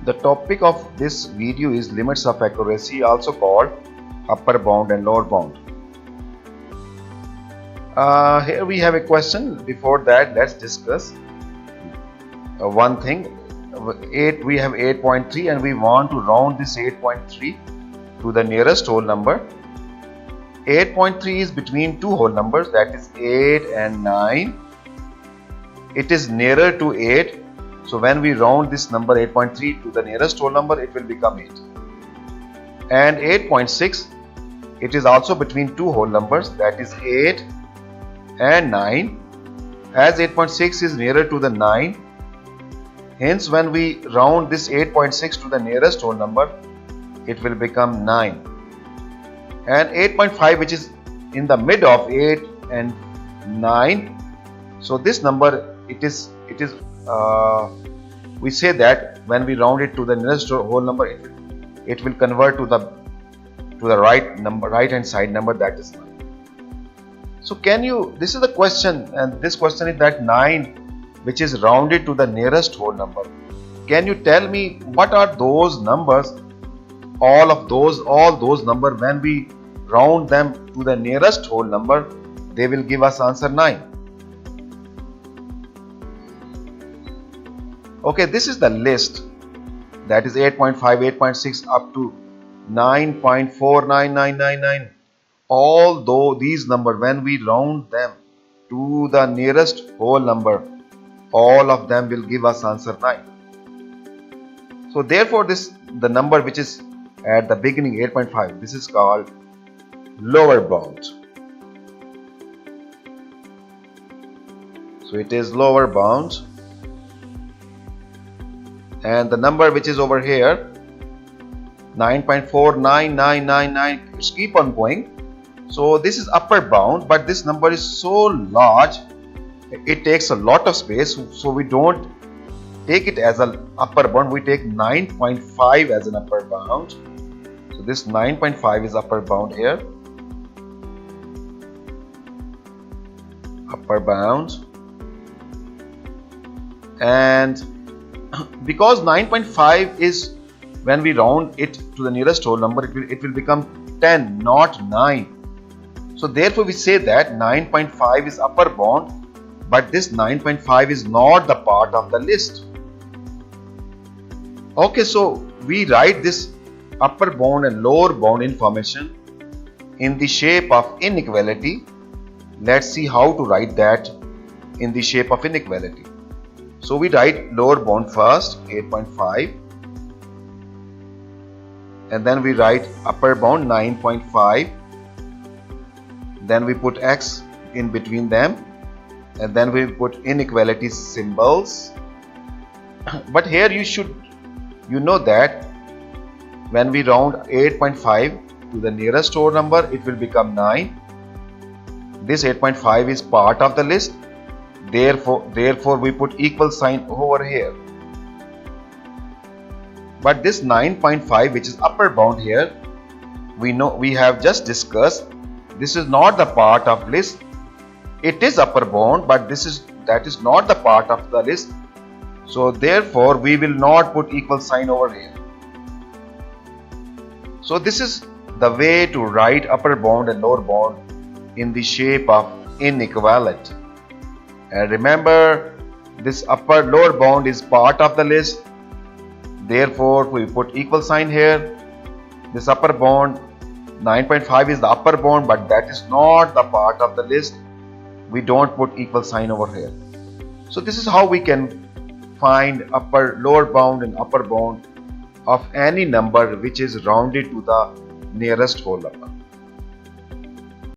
The topic of this video is limits of accuracy, also called upper bound and lower bound. Here we have a question. Before that, let's discuss one thing. We have 8.3 and we want to round this 8.3 to the nearest whole number. 8.3 is between two whole numbers, that is 8 and 9. It is nearer to 8. So when we round this number 8.3 to the nearest whole number, it will become 8. And 8.6, it is also between two whole numbers, that is 8 and 9. As 8.6 is nearer to the 9, hence when we round this 8.6 to the nearest whole number, it will become 9. And 8.5, which is in the mid of 8 and 9, so this number, we say that when we round it to the nearest whole number, it will convert to the right hand side number, that is 9. So this is the question, and this question is that 9, which is rounded to the nearest whole number. Can you tell me what are those numbers? All those numbers, when we round them to the nearest whole number, they will give us answer 9. Okay, this is the list, that is 8.5, 8.6 up to 9.49999. Although these numbers, when we round them to the nearest whole number, all of them will give us answer 9. So therefore the number which is at the beginning 8.5, this is called lower bound. So it is lower bound. And the number which is over here 9.49999, it's keep on going. So this is upper bound, but this number is so large, it takes a lot of space, so we don't take it as an upper bound, we take 9.5 as an upper bound. So this 9.5 is upper bound here, upper bound. And because 9.5 is, when we round it to the nearest whole number, it will become 10, not 9. So therefore we say that 9.5 is upper bound, but this 9.5 is not the part of the list. Okay, so we write this upper bound and lower bound information in the shape of inequality. Let's see how to write that in the shape of inequality. So we write lower bound first, 8.5, and then we write upper bound 9.5. Then we put X in between them, and then we put inequality symbols. But here you know that when we round 8.5 to the nearest whole number, it will become 9. This 8.5 is part of the list. Therefore we put equal sign over here. But this 9.5, which is upper bound here, we have just discussed, this is not the part of list. It is upper bound, but that is not the part of the list. So therefore we will not put equal sign over here. So this is the way to write upper bound and lower bound in the shape of inequality. And remember, this lower bound is part of the list. Therefore we put equal sign here. This upper bound 9.5 is the upper bound, but that is not the part of the list. We don't put equal sign over here. So this is how we can find lower bound and upper bound of any number which is rounded to the nearest whole number.